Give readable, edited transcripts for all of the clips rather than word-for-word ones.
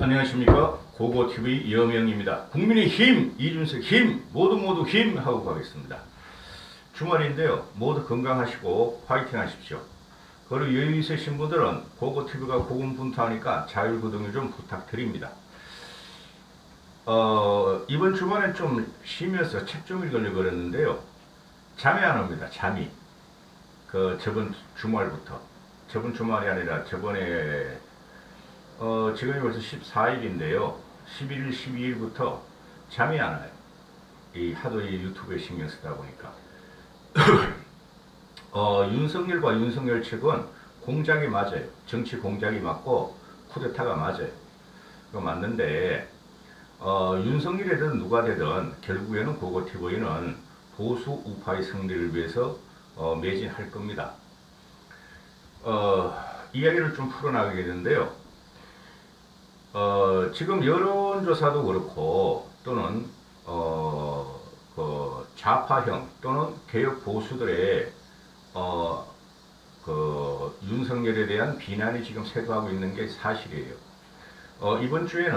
안녕하십니까. 고고TV 이영명입니다. 국민의 힘, 이준석 힘, 모두 힘 하고 가겠습니다. 주말인데요. 모두 건강하시고 화이팅 하십시오. 그리고 여유 있으신 분들은 고고TV가 고군분투하니까 자율구독을 좀 부탁드립니다. 이번 주말에 좀 쉬면서 책 좀 읽으려고 그랬는데요. 잠이 안 옵니다. 잠이. 저번 주말부터. 저번 주말이 아니라 저번에 지금이 벌써 14일인데요. 11일, 12일부터 잠이 안 와요. 하도 이 유튜브에 신경 쓰다 보니까. 윤석열과 윤석열 측은 공작이 맞아요. 정치 공작이 맞고 쿠데타가 맞아요. 그거 맞는데, 윤석열이든 누가 되든 결국에는 고고TV는 보수 우파의 승리를 위해서 매진할 겁니다. 이야기를 좀 풀어나가겠는데요. 지금 여론조사도 그렇고 또는 좌파형 또는 개혁 보수들의 윤석열에 대한 비난이 지금 쇄도하고 있는 게 사실이에요. 이번 주에는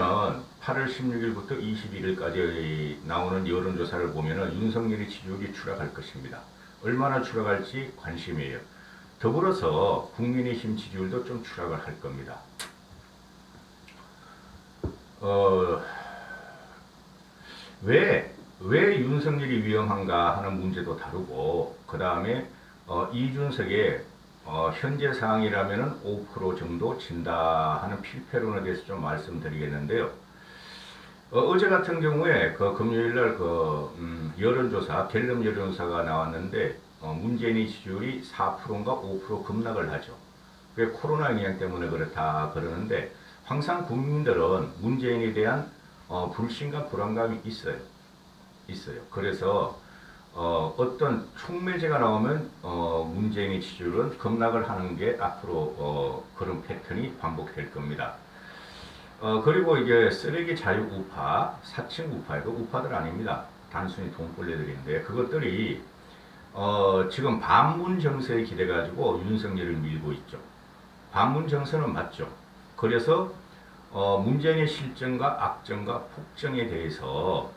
8월 16일부터 21일까지 나오는 여론조사를 보면은 윤석열의 지지율이 추락할 것입니다. 얼마나 추락할지 관심이에요. 더불어서 국민의힘 지지율도 좀 추락을 할 겁니다. 왜 윤석열이 위험한가 하는 문제도 다루고, 그 다음에 이준석의 현재 상황이라면 5% 정도 진다 하는 필패론에 대해서 좀 말씀드리겠는데요. 어제 같은 경우에 금요일날 여론조사, 갤럽 여론조사가 나왔는데 문재인의 지지율이 4%인가 5% 급락을 하죠. 그게 코로나 영향 때문에 그렇다 그러는데, 항상 국민들은 문재인에 대한 불신과 불안감이 있어요. 그래서 어떤 촉매제가 나오면 문재인의 지지율은 급락을 하는 게 앞으로 그런 패턴이 반복될 겁니다. 그리고 이게 쓰레기 자유 우파, 사칭 우파, 이거 우파들 아닙니다. 단순히 돈벌레들인데, 그것들이 지금 반문 정서에 기대가지고 윤석열을 밀고 있죠. 반문 정서는 맞죠. 그래서 문재인의 실정과 악정과 폭정에 대해서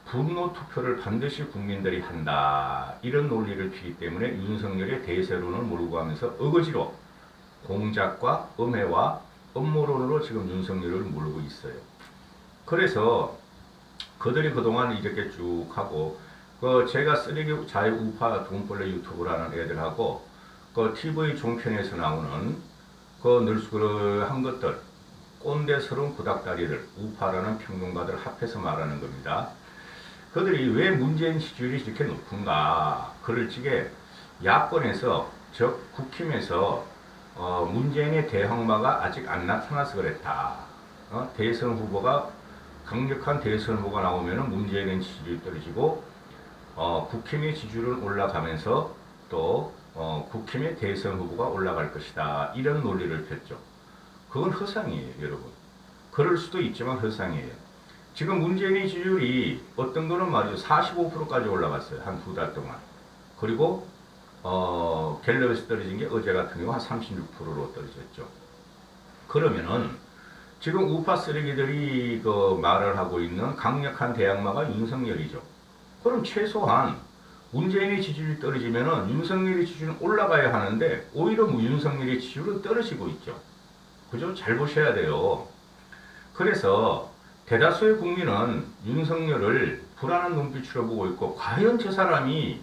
분노 투표를 반드시 국민들이 한다, 이런 논리를 피기 때문에 윤석열의 대세론을 몰고 가면서 어거지로 공작과 음해와 음모론으로 지금 윤석열을 몰고 있어요. 그래서 그들이 그동안 이렇게 쭉 하고, 제가 쓰레기 자유 우파 돈벌레 유튜브라는 애들하고 TV 종편에서 나오는 늘수그한 것들, 꼰대스러운 구닥다리들, 우파라는 평론가들 합해서 말하는 겁니다. 그들이 왜 문재인 지지율이 이렇게 높은가? 그럴 적에 야권에서, 즉 국힘에서 문재인의 대항마가 아직 안 나타나서 그랬다. 대선 후보가, 강력한 대선 후보가 나오면 문재인의 지지율이 떨어지고 국힘의 지지율은 올라가면서 또 국힘의 대선 후보가 올라갈 것이다, 이런 논리를 폈죠. 그건 허상이에요, 여러분. 그럴 수도 있지만 허상이에요. 지금 문재인의 지지율이 어떤 거는 말이죠, 45%까지 올라갔어요. 한 두 달 동안. 그리고 갤럽에서 떨어진 게 어제 같은 경우 한 36%로 떨어졌죠. 그러면은 지금 우파 쓰레기들이 말을 하고 있는 강력한 대항마가 윤석열이죠. 그럼 최소한 문재인의 지지율이 떨어지면은 윤석열의 지지율은 올라가야 하는데, 오히려 윤석열의 지지율은 떨어지고 있죠. 그죠? 잘 보셔야 돼요. 그래서 대다수의 국민은 윤석열을 불안한 눈빛으로 보고 있고, 과연 저 사람이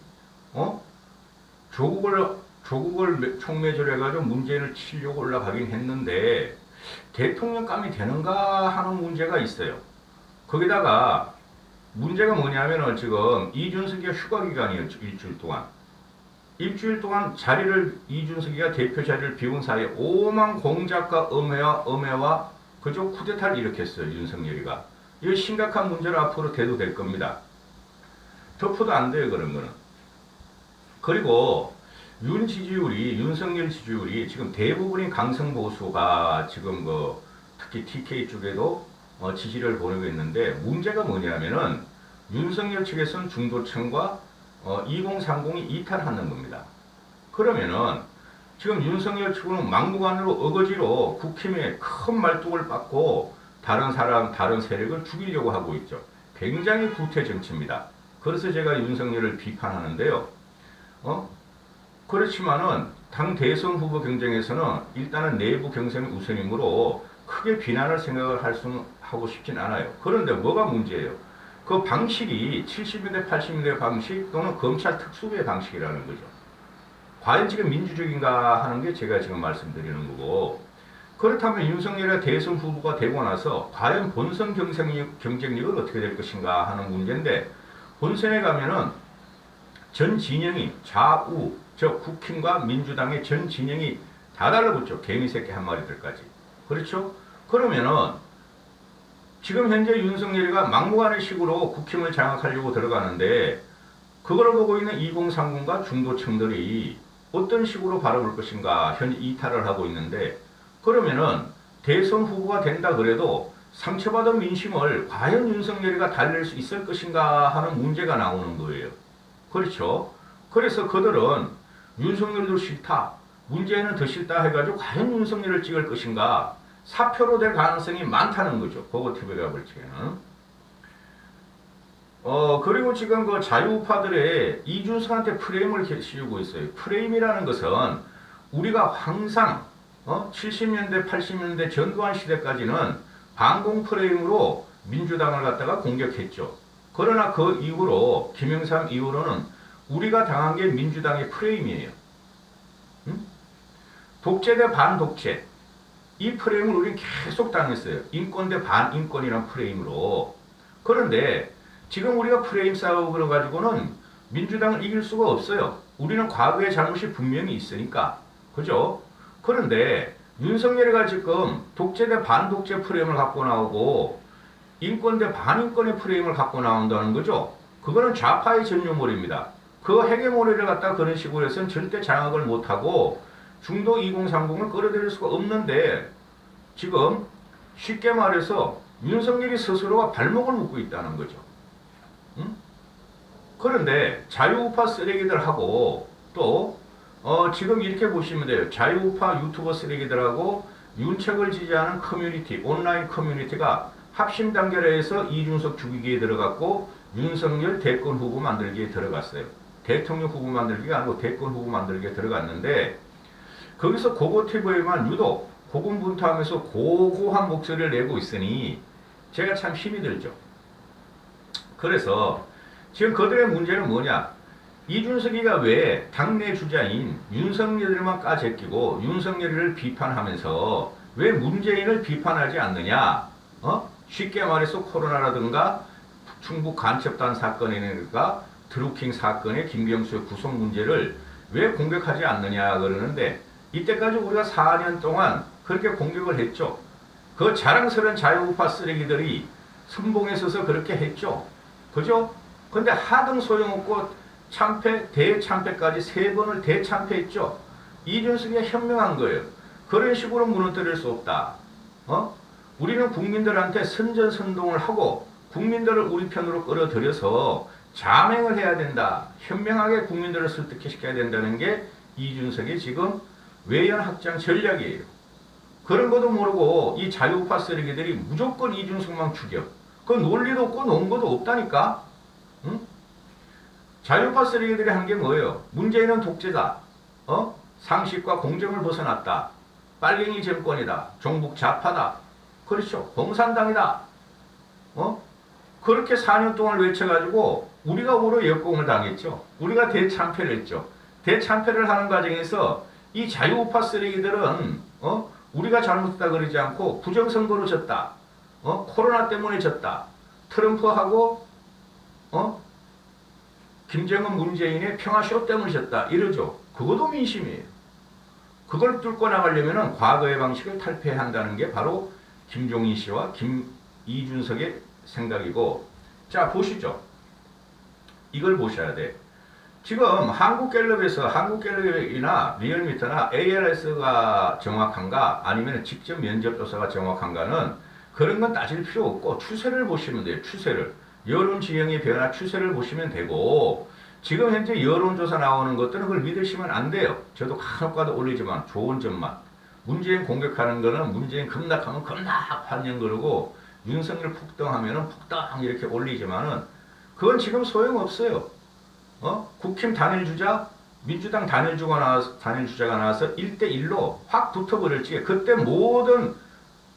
조국을 촉매질 해가지고 문재인을 치려고 올라가긴 했는데 대통령감이 되는가 하는 문제가 있어요. 거기다가 문제가 뭐냐면은 지금 이준석이가 휴가 기간이었죠. 일주일 동안 자리를, 이준석이가 대표 자리를 비운 사이에 오만 공작과 음해와 그저 쿠데타를 일으켰어요. 윤석열이가. 이거 심각한 문제로 앞으로 대두될 겁니다. 덮어도 안 돼요, 그런 거는. 그리고 윤석열 지지율이 지금 대부분이 강성 보수가 지금 특히 TK 쪽에도 지지를 보내고 있는데, 문제가 뭐냐면은 윤석열 측에서는 중도층과 2030이 이탈하는 겁니다. 그러면은 지금 윤석열 측은 막무가내로 어거지로 국힘에 큰 말뚝을 받고 다른 사람, 다른 세력을 죽이려고 하고 있죠. 굉장히 구태 정치입니다. 그래서 제가 윤석열을 비판하는데요. 그렇지만은 당 대선 후보 경쟁에서는 일단은 내부 경선이 우선이므로 크게 비난을 생각을 하고 싶진 않아요. 그런데 뭐가 문제예요? 그 방식이 70년대, 80년대 방식 또는 검찰 특수부의 방식이라는 거죠. 과연 지금 민주적인가 하는 게 제가 지금 말씀드리는 거고, 그렇다면 윤석열의 대선 후보가 되고 나서 과연 본선 경쟁력은 어떻게 될 것인가 하는 문제인데, 본선에 가면은 전 진영이 좌우, 국힘과 민주당의 전 진영이 다 달라붙죠. 개미 새끼 한 마리들까지. 그렇죠? 그러면은 지금 현재 윤석열이가 막무가내 식으로 국힘을 장악하려고 들어가는데, 그걸 보고 있는 2030과 중도층들이 어떤 식으로 바라볼 것인가 현재 이탈을 하고 있는데, 그러면은 대선 후보가 된다 그래도 상처받은 민심을 과연 윤석열이가 달랠 수 있을 것인가 하는 문제가 나오는 거예요. 그렇죠? 그래서 그들은 윤석열도 싫다, 문재인은 더 싫다 해가지고 과연 윤석열을 찍을 것인가, 사표로 될 가능성이 많다는 거죠. 보고TV가 볼 적에는. 그리고 지금 그 자유우파들의 이준석한테 프레임을 씌우고 있어요. 프레임이라는 것은 우리가 항상 70년대, 80년대 전두환 시대까지는 반공 프레임으로 민주당을 갖다가 공격했죠. 그러나 그 이후로, 김영삼 이후로는 우리가 당한 게 민주당의 프레임이에요. 독재 대 반독재. 이 프레임을 우리는 계속 당했어요. 인권 대 반인권이라는 프레임으로. 그런데 지금 우리가 프레임 싸움을 가지고는 민주당을 이길 수가 없어요. 우리는 과거의 잘못이 분명히 있으니까. 그죠? 그런데 윤석열이가 지금 독재 대 반독재 프레임을 갖고 나오고 인권 대 반인권의 프레임을 갖고 나온다는 거죠. 그거는 좌파의 전유물입니다. 그 헤게모니를 갖다 그런 식으로 해서는 절대 장악을 못하고 중도 2030을 끌어들일 수가 없는데, 지금 쉽게 말해서 윤석열이 스스로가 발목을 묶고 있다는 거죠. 그런데 자유우파 쓰레기들하고 또 지금 이렇게 보시면 돼요. 자유우파 유튜버 쓰레기들하고 윤책을 지지하는 커뮤니티, 온라인 커뮤니티가 합심 단계로 해서 이준석 죽이기에 들어갔고 윤석열 대권 후보 만들기에 들어갔어요. 대통령 후보 만들기가 아니고 대권 후보 만들기에 들어갔는데, 거기서 고고TV에만 유독 고군분투하면서 고고한 목소리를 내고 있으니 제가 참 힘이 들죠. 그래서 지금 그들의 문제는 뭐냐? 이준석이가 왜 당내 주자인 윤석열만 까제끼고 윤석열을 비판하면서 왜 문재인을 비판하지 않느냐? 쉽게 말해서 코로나라든가 충북 간첩단 사건이라든가 드루킹 사건의 김경수의 구속 문제를 왜 공격하지 않느냐 그러는데, 이때까지 우리가 4년 동안 그렇게 공격을 했죠. 그 자랑스러운 자유우파 쓰레기들이 선봉에 서서 그렇게 했죠. 그죠? 근데 하등 소용없고 참패, 대참패까지 3번을 대참패했죠. 이준석이 현명한 거예요. 그런 식으로 무너뜨릴 수 없다. 우리는 국민들한테 선전선동을 하고 국민들을 우리 편으로 끌어들여서 자맹을 해야 된다. 현명하게 국민들을 설득시켜야 된다는 게 이준석의 지금 외연 확장 전략이에요. 그런 것도 모르고 이 자유우파 쓰레기들이 무조건 이준석만 죽여. 그 논리도 없고 논거도 없다니까. 응? 자유우파 쓰레기들이 한 게 뭐예요? 문재인은 독재다. 상식과 공정을 벗어났다. 빨갱이 정권이다. 종북 좌파다. 그렇죠. 공산당이다. 그렇게 4년 동안 외쳐가지고 우리가 오히려 역공을 당했죠. 우리가 대참패를 했죠. 대참패를 하는 과정에서 이 자유우파 쓰레기들은 우리가 잘못했다 그러지 않고 부정선거로 졌다. 코로나 때문에 졌다. 트럼프하고 김정은 문재인의 평화쇼 때문에 졌다. 이러죠. 그것도 민심이에요. 그걸 뚫고 나가려면 과거의 방식을 탈피한다는 게 바로 김종인 씨와 이준석의 생각이고, 자 보시죠. 이걸 보셔야 돼. 지금 한국갤럽이나 리얼미터나 ALS가 정확한가 아니면 직접 면접조사가 정확한가는 그런 건 따질 필요 없고 추세를 보시면 돼요. 추세를. 여론 지형의 변화 추세를 보시면 되고, 지금 현재 여론조사 나오는 것들은 그걸 믿으시면 안 돼요. 저도 간혹가다 올리지만 좋은 점만. 문재인 공격하는 거는 문재인 급락하면 급락 환영 그러고 윤석열 폭등하면은 폭등 이렇게 올리지만은 그건 지금 소용없어요. 국힘 단일 주자, 민주당 단일 주자가 나와서 1대1로 확 붙어버릴지 그때 모든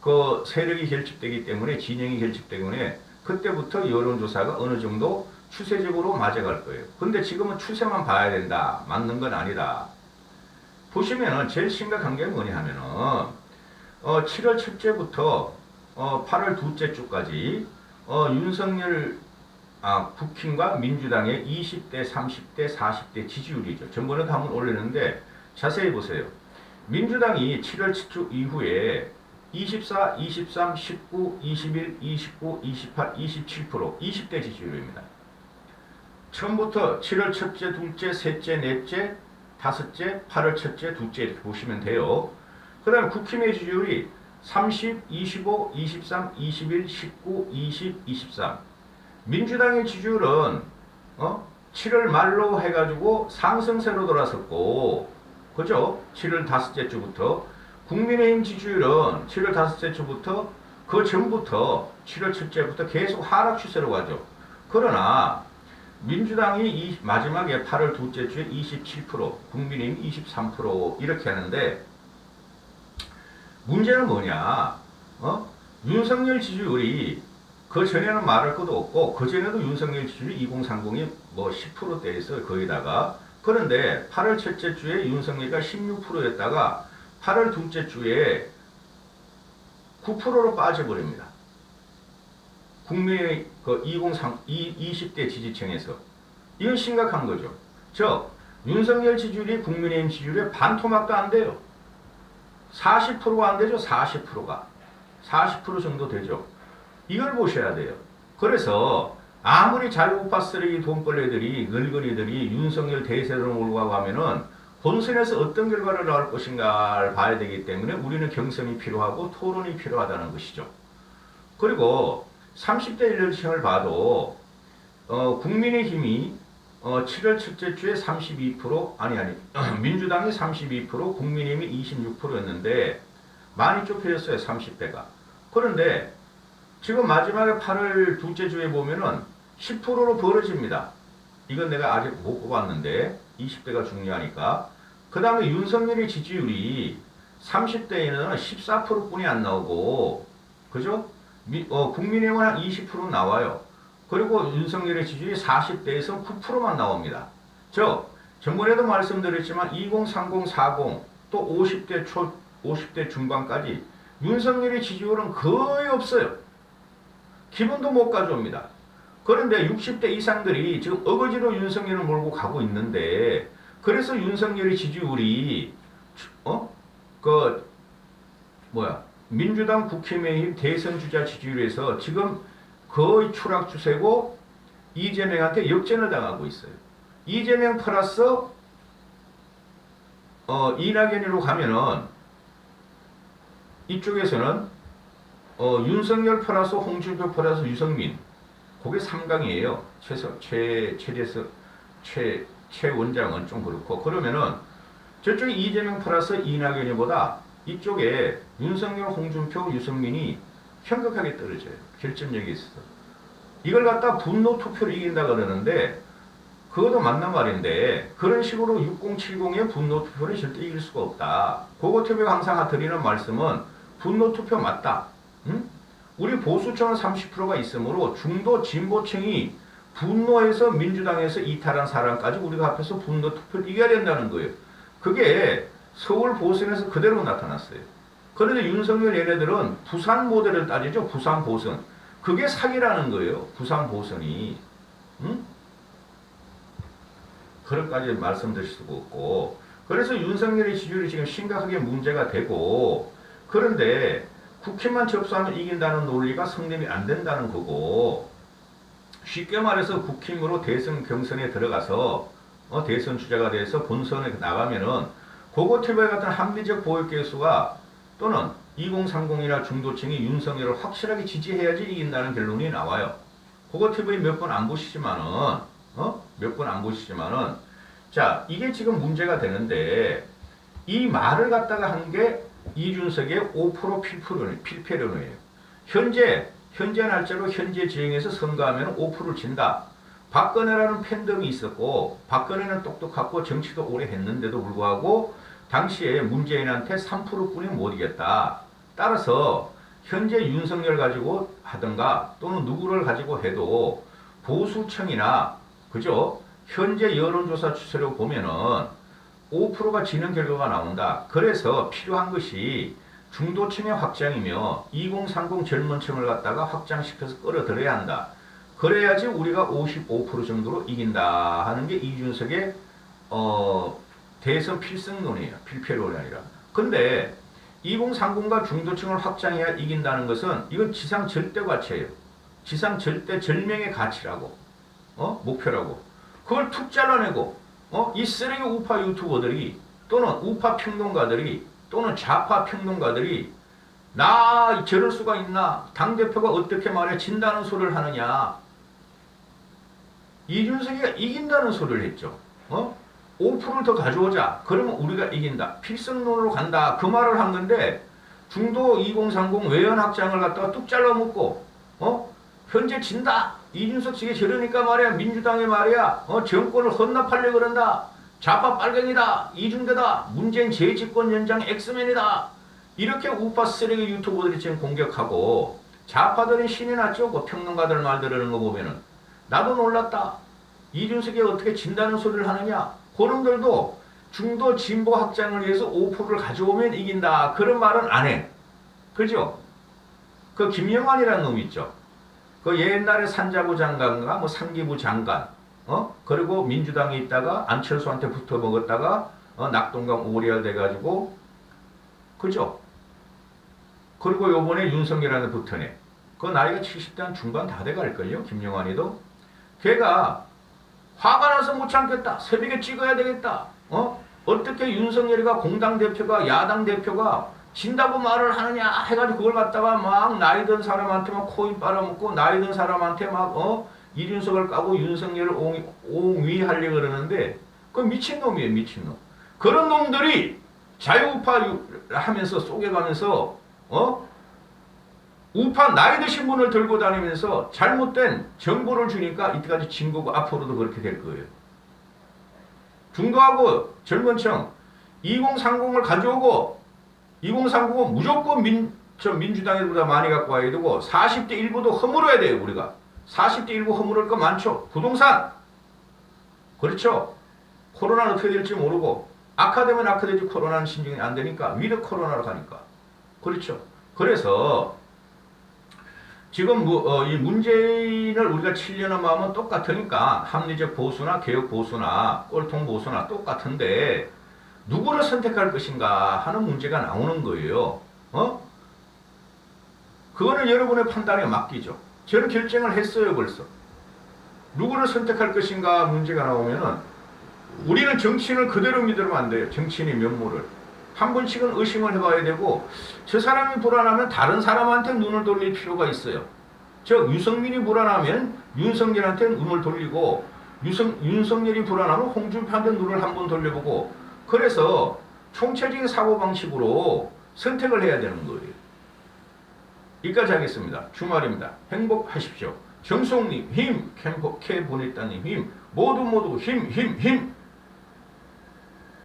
그 세력이 결집되기 때문에 진영이 결집되기 때문에 그때부터 여론조사가 어느 정도 추세적으로 맞아갈 거예요. 근데 지금은 추세만 봐야 된다. 맞는 건 아니다. 보시면은 제일 심각한 게 뭐냐 하면은 7월 첫째부터 8월 둘째 주까지 윤석열 국힘과 민주당의 20대, 30대, 40대 지지율이죠. 전번에도 한번 올렸는데 자세히 보세요. 민주당이 7월 7주 이후에 24, 23, 19, 21, 29, 28, 27% 20대 지지율입니다. 처음부터 7월 첫째, 둘째, 셋째, 넷째, 다섯째, 8월 첫째, 둘째 이렇게 보시면 돼요. 그 다음에 국힘의 지지율이 30, 25, 23, 21, 19, 20, 23. 민주당의 지지율은 7월 말로 해가지고 상승세로 돌아섰고, 그죠? 7월 다섯째 주부터. 국민의힘 지지율은 7월 다섯째 주부터 그 전부터 7월 첫째부터 계속 하락 추세로 가죠. 그러나 민주당이 마지막에 8월 둘째 주에 27%, 국민의힘 23% 이렇게 하는데 문제는 뭐냐? 윤석열 지지율이 그 전에는 말할 것도 없고 그 전에도 윤석열 지지율이 2030이 뭐 10%대에서 거기다가 그런데 8월 첫째 주에 윤석열이가 16%였다가 8월 둘째 주에 9%로 빠져버립니다. 국민의 그 20대 지지층에서. 이건 심각한 거죠. 즉, 윤석열 지지율이 국민의힘 지지율의 반토막도 안 돼요. 40%가 안 되죠. 40%가. 40% 정도 되죠. 이걸 보셔야 돼요. 그래서 아무리 잘못파 쓰레기 돈벌레들이 늙은이들이 윤석열 대세로 몰고 가고 하면은 본선에서 어떤 결과를 나올 것인가를 봐야 되기 때문에 우리는 경선이 필요하고 토론이 필요하다는 것이죠. 그리고 30대 연령층을 봐도 국민의힘이 7월 첫째 주에 32% 민주당이 32% 국민의힘이 26%였는데 많이 좁혀졌어요. 30대가. 그런데 지금 마지막에 8월 둘째 주에 보면은 10%로 벌어집니다. 이건 내가 아직 못 뽑았는데 20대가 중요하니까. 그 다음에 윤석열의 지지율이 30대에는 14%뿐이 안 나오고, 그죠? 국민의힘은 한 20% 나와요. 그리고 윤석열의 지지율이 40대에서 9%만 나옵니다. 전번에도 말씀드렸지만 2030, 40, 또 50대 중반까지 윤석열의 지지율은 거의 없어요. 기분도 못 가져옵니다. 그런데 60대 이상들이 지금 어거지로 윤석열을 몰고 가고 있는데 그래서 윤석열의 지지율이 민주당 국힘의힘 대선 주자 지지율에서 지금 거의 추락 추세고 이재명한테 역전을 당하고 있어요. 이재명 플러스 이낙연으로 가면은 이쪽에서는 윤석열 플러스 홍준표 플러스 유승민 그게 3강이에요. 최 원장은 좀 그렇고 그러면은 저쪽에 이재명 플러스 이낙연이보다 이쪽에 윤석열, 홍준표, 유승민이 현격하게 떨어져요. 결정력이 있어서. 이걸 갖다 분노 투표로 이긴다 그러는데 그것도 맞는 말인데 그런 식으로 6070의 분노 투표를 절대 이길 수가 없다. 고고TV가 항상 드리는 말씀은 분노 투표 맞다. 응? 우리 보수층은 30%가 있으므로 중도 진보층이 분노해서 민주당에서 이탈한 사람까지 우리가 앞에서 분노 투표를 이겨야 된다는 거예요. 그게 서울 보선에서 그대로 나타났어요. 그런데 윤석열 얘네들은 부산 모델을 따지죠. 부산 보선. 그게 사기라는 거예요. 부산 보선이. 응? 그런까지 말씀드릴 수가 없고. 그래서 윤석열의 지지율이 지금 심각하게 문제가 되고 그런데 국힘만 접수하면 이긴다는 논리가 성립이 안 된다는 거고 쉽게 말해서 국힘으로 대선 경선에 들어가서 대선 주자가 돼서 본선에 나가면은 고고TV 같은 합리적 보역계수가 또는 2030이나 중도층이 윤석열을 확실하게 지지해야지 이긴다는 결론이 나와요. 고고TV 몇 번 안 보시지만은 자 이게 지금 문제가 되는데 이 말을 갖다가 한 게 이준석의 5% 필패론이에요. 현재 날짜로 현재 지형에서 선거하면 5%를 진다. 박근혜라는 팬덤이 있었고 박근혜는 똑똑하고 정치도 오래 했는데도 불구하고 당시에 문재인한테 3%뿐이 못 이겼다. 따라서 현재 윤석열 가지고 하든가 또는 누구를 가지고 해도 보수층이나 그죠? 현재 여론조사 추세로 보면은 5%가 지는 결과가 나온다. 그래서 필요한 것이 중도층의 확장이며 2030 젊은 층을 갖다가 확장시켜서 끌어들여야 한다. 그래야지 우리가 55% 정도로 이긴다 하는 게 이준석의 대선 필승론이에요. 필패론이 아니라. 근데 2030과 중도층을 확장해야 이긴다는 것은 이건 지상 절대 가치예요. 지상 절대 절명의 가치라고. 목표라고. 그걸 툭 잘라내고 이 쓰레기 우파 유튜버들이 또는 우파 평론가들이 또는 좌파 평론가들이 나 저럴 수가 있나? 당대표가 어떻게 말해 진다는 소리를 하느냐? 이준석이가 이긴다는 소리를 했죠. 5%를 더 가져오자. 그러면 우리가 이긴다. 필승론으로 간다. 그 말을 한 건데 중도 2030 외연 확장을 갖다가 뚝 잘라먹고 현재 진다. 이준석 측이 저러니까 말이야. 민주당이 말이야. 정권을 헌납하려고 그런다. 좌파 빨갱이다. 이중대다. 문재인 재집권 연장 엑스맨이다. 이렇게 우파 쓰레기 유튜버들이 지금 공격하고 좌파들은 신이 났죠. 그 평론가들 말 들으는 거 보면은. 나도 놀랐다. 이준석이 어떻게 진다는 소리를 하느냐. 그놈들도 중도 진보 확장을 위해서 5%를 가져오면 이긴다. 그런 말은 안 해. 그죠? 그 김영환이라는 놈 있죠. 그 옛날에 산자부 장관과 뭐 상기부 장관, 그리고 민주당에 있다가 안철수한테 붙어 먹었다가 낙동강 오리알 돼가지고, 그죠? 그리고 요번에 윤석열한테 붙으네. 그 나이가 70대 한 중반 다 돼갈걸요? 김영환이도. 걔가 화가 나서 못 참겠다. 새벽에 찍어야 되겠다. 어떻게 윤석열이가 공당 대표가 야당 대표가 진다고 말을 하느냐 해가지고 그걸 갖다가 막 나이 든 사람한테 막 코인 빨아먹고 나이 든 사람한테 막 이준석을 까고 윤석열을 옹위하려고 그러는데 그 미친놈이에요. 미친놈. 그런 놈들이 자유우파 하면서 쏘개가면서 우파 나이 드신 분을 들고 다니면서 잘못된 정보를 주니까 이때까지 진 거고 앞으로도 그렇게 될 거예요. 중도하고 젊은층 2030을 가져오고 2030은 무조건 민주당에보다 많이 갖고 와야 되고 40대 일부도 허물어야 돼요. 우리가 40대 일부 허물을 거 많죠. 부동산 그렇죠. 코로나는 어떻게 될지 모르고 악화되면 악화되지 코로나는 신경이 안 되니까 위드 코로나로 가니까 그렇죠. 그래서 지금 이 문재인을 우리가 치려는 마음은 똑같으니까 합리적 보수나 개혁 보수나 꼴통 보수나 똑같은데 누구를 선택할 것인가 하는 문제가 나오는 거예요. 그거는 여러분의 판단에 맡기죠. 저는 결정을 했어요 벌써. 누구를 선택할 것인가 문제가 나오면은 우리는 정치인을 그대로 믿으면 안 돼요. 정치인의 면모를. 한 번씩은 의심을 해봐야 되고 저 사람이 불안하면 다른 사람한테 눈을 돌릴 필요가 있어요. 즉 유승민이 불안하면 윤석열한테 눈을 돌리고 윤석열이 불안하면 홍준표한테 눈을 한번 돌려보고 그래서 총체적인 사고방식으로 선택을 해야 되는 거예요. 여기까지 하겠습니다. 주말입니다. 행복하십시오. 정송님 힘, K 보냈다님 힘, 모두 힘.